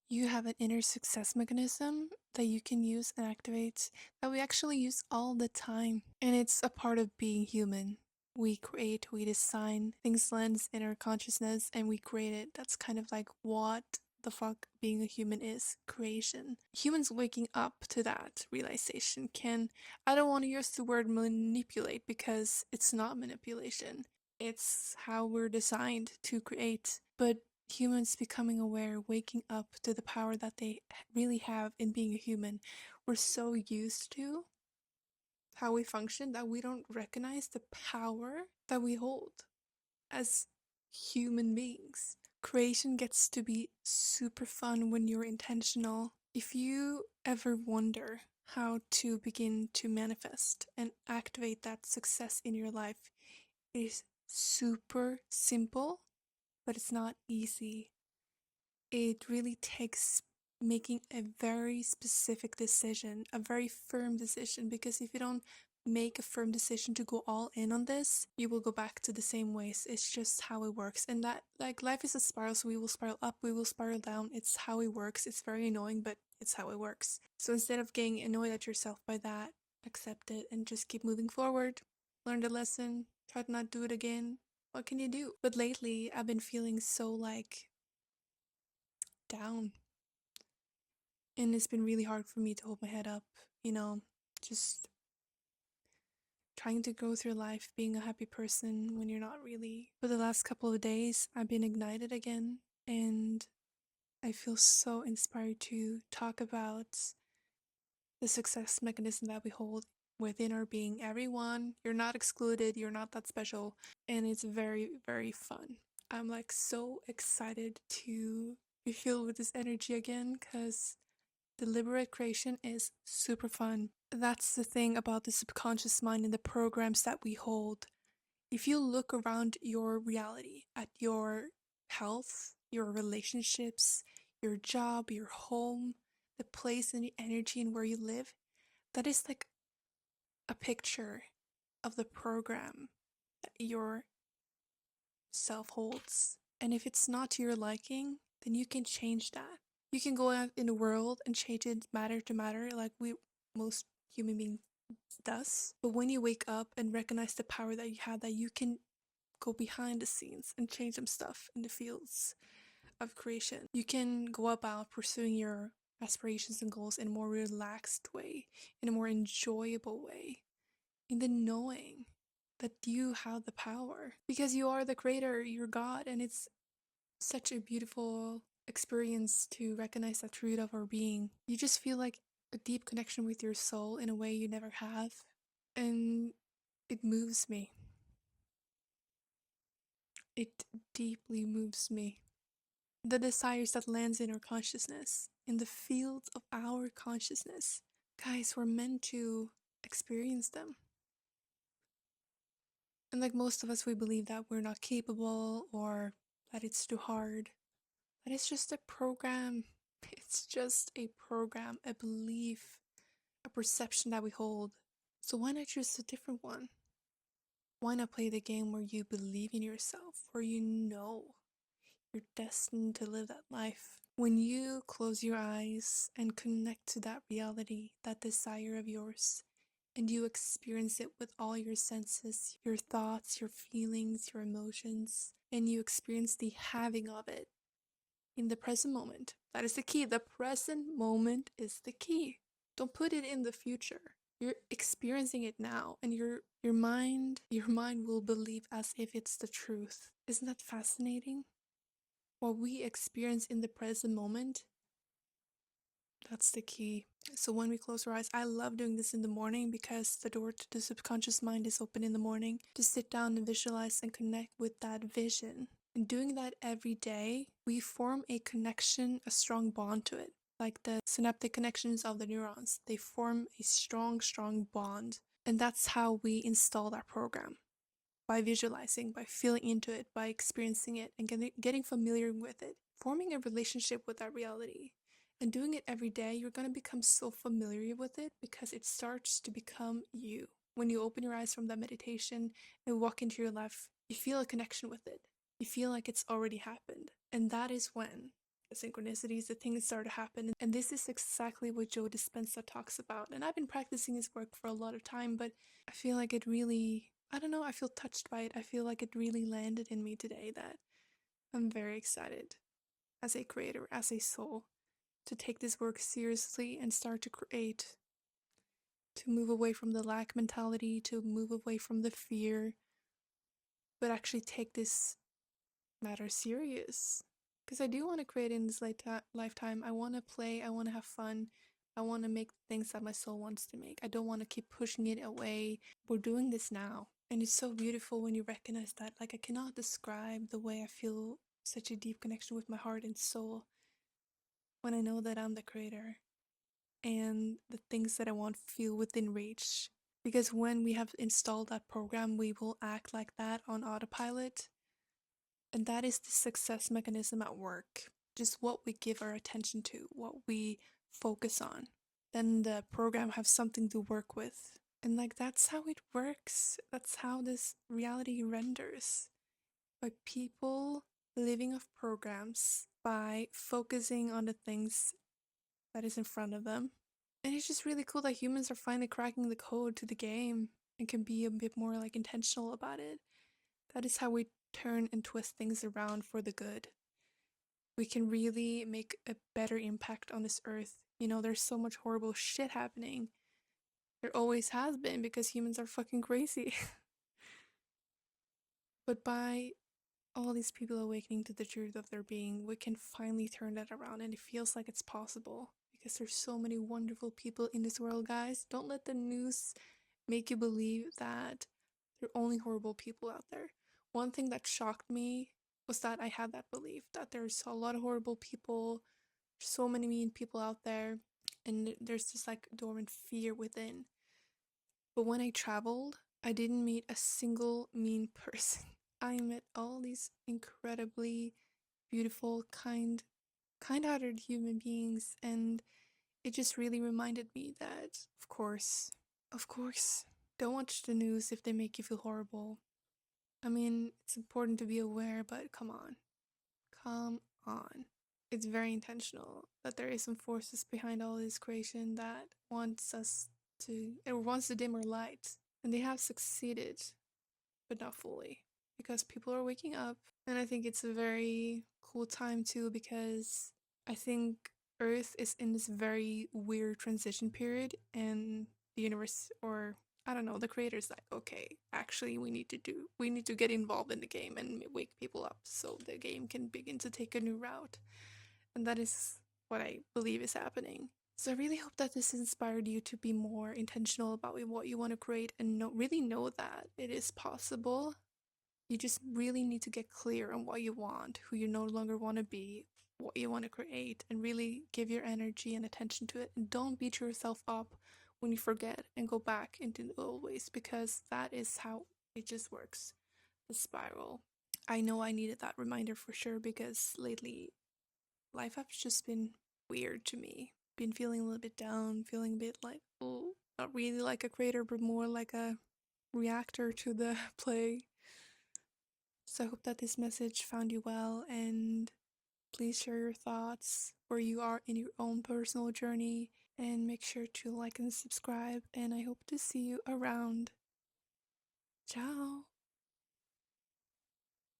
You have an inner success mechanism that you can use and activate that we actually use all the time. And it's a part of being human. We create, we design, things lands in our consciousness and we create it. That's kind of like what the fuck being a human is, creation. Humans waking up to that realization can, I don't want to use the word manipulate because it's not manipulation. It's how we're designed to create. But humans becoming aware, waking up to the power that they really have in being a human. We're so used to how we function that we don't recognize the power that we hold as human beings. Creation gets to be super fun when you're intentional. If you ever wonder how to begin to manifest and activate that success in your life, it is super simple, but it's not easy. It really takes making a very specific decision, a very firm decision, because if you don't make a firm decision to go all in on this, you will go back to the same ways. It's just how it works. And that, like, life is a spiral, so we will spiral up, we will spiral down. It's how it works. It's very annoying, but it's how it works. So instead of getting annoyed at yourself by that, accept it and just keep moving forward. Learn the lesson, try to not do it again. What can you do? But lately, I've been feeling so like down. And it's been really hard for me to hold my head up, you know, just trying to go through life being a happy person when you're not really. For the last couple of days, I've been ignited again, and I feel so inspired to talk about the success mechanism that we hold within our being. Everyone, you're not excluded, you're not that special, and it's very, very fun. I'm like so excited to be filled with this energy again because deliberate creation is super fun. That's the thing about the subconscious mind and the programs that we hold. If you look around your reality, at your health, your relationships, your job, your home, the place and the energy and where you live, that is like a picture of the program that your self holds. And if it's not to your liking, then you can change that. You can go out in the world and change it matter to matter like we most human beings does. But when you wake up and recognize the power that you have, that you can go behind the scenes and change some stuff in the fields of creation. You can go about pursuing your aspirations and goals in a more relaxed way, in a more enjoyable way, in the knowing that you have the power because you are the creator, you're God, and it's such a beautiful experience to recognize that truth of our being. You just feel like a deep connection with your soul in a way you never have, and it moves me. It deeply moves me. The desires that lands in our consciousness, in the fields of our consciousness. Guys, we're meant to experience them. And like most of us, we believe that we're not capable or that it's too hard. That it's just a program. It's just a program, a belief, a perception that we hold. So why not choose a different one? Why not play the game where you believe in yourself, where you know you're destined to live that life? When you close your eyes and connect to that reality, that desire of yours, and you experience it with all your senses, your thoughts, your feelings, your emotions, and you experience the having of it in the present moment. That is the key. The present moment is the key. Don't put it in the future. You're experiencing it now, and your mind will believe as if it's the truth. Isn't that fascinating? What we experience in the present moment, that's the key. So when we close our eyes, I love doing this in the morning because the door to the subconscious mind is open in the morning to sit down and visualize and connect with that vision. And doing that every day, we form a connection, a strong bond to it. Like the synaptic connections of the neurons, they form a strong, strong bond. And that's how we install that program. By visualizing, by feeling into it, by experiencing it, and getting familiar with it, forming a relationship with that reality. And doing it every day, you're going to become so familiar with it because it starts to become you. When you open your eyes from that meditation and walk into your life, you feel a connection with it. You feel like it's already happened. And that is when the synchronicities, the things start to happen. And this is exactly what Joe Dispenza talks about. And I've been practicing his work for a lot of time, but I feel like it really, I don't know, I feel touched by it. I feel like it really landed in me today that I'm very excited as a creator, as a soul, to take this work seriously and start to create, to move away from the lack mentality, to move away from the fear, but actually take this matter serious. Because I do want to create in this lifetime. I want to play, I want to have fun, I want to make things that my soul wants to make. I don't want to keep pushing it away. We're doing this now. And it's so beautiful when you recognize that. Like, I cannot describe the way I feel such a deep connection with my heart and soul when I know that I'm the creator and the things that I want feel within reach. Because when we have installed that program, we will act like that on autopilot. And that is the success mechanism at work. Just what we give our attention to, what we focus on. Then the program has something to work with. And like that's how it works. That's how this reality renders. By people living off programs, by focusing on the things that is in front of them. And it's just really cool that humans are finally cracking the code to the game and can be a bit more like intentional about it. That is how we turn and twist things around for the good. We can really make a better impact on this earth. You know, there's so much horrible shit happening. There always has been because humans are fucking crazy. But by all these people awakening to the truth of their being, we can finally turn that around, and it feels like it's possible because there's so many wonderful people in this world, guys. Don't let the news make you believe that there are only horrible people out there. One thing that shocked me was that I had that belief that there's a lot of horrible people, so many mean people out there, and there's this like dormant fear within. But when I traveled, I didn't meet a single mean person. I met all these incredibly beautiful, kind-hearted human beings, and it just really reminded me that, of course, don't watch the news if they make you feel horrible. I mean, it's important to be aware, but come on. Come on. It's very intentional that there is some forces behind all this creation that wants us to, or wants to dim our light. And they have succeeded, but not fully, because people are waking up. And I think it's a very cool time too, because I think Earth is in this very weird transition period, and the universe, or I don't know, the creator's like, okay, actually we need to get involved in the game and wake people up so the game can begin to take a new route. And that is what I believe is happening. So I really hope that this inspired you to be more intentional about what you want to create and really know that it is possible. You just really need to get clear on what you want, who you no longer want to be, what you want to create, and really give your energy and attention to it. And don't beat yourself up when you forget and go back into the old ways, because that is how it just works. The spiral. I know I needed that reminder for sure, because lately life has just been weird to me. Been feeling a little bit down, feeling a bit like, oh, not really like a creator, but more like a reactor to the play. So I hope that this message found you well, and please share your thoughts where you are in your own personal journey, and make sure to like and subscribe, and I hope to see you around. Ciao!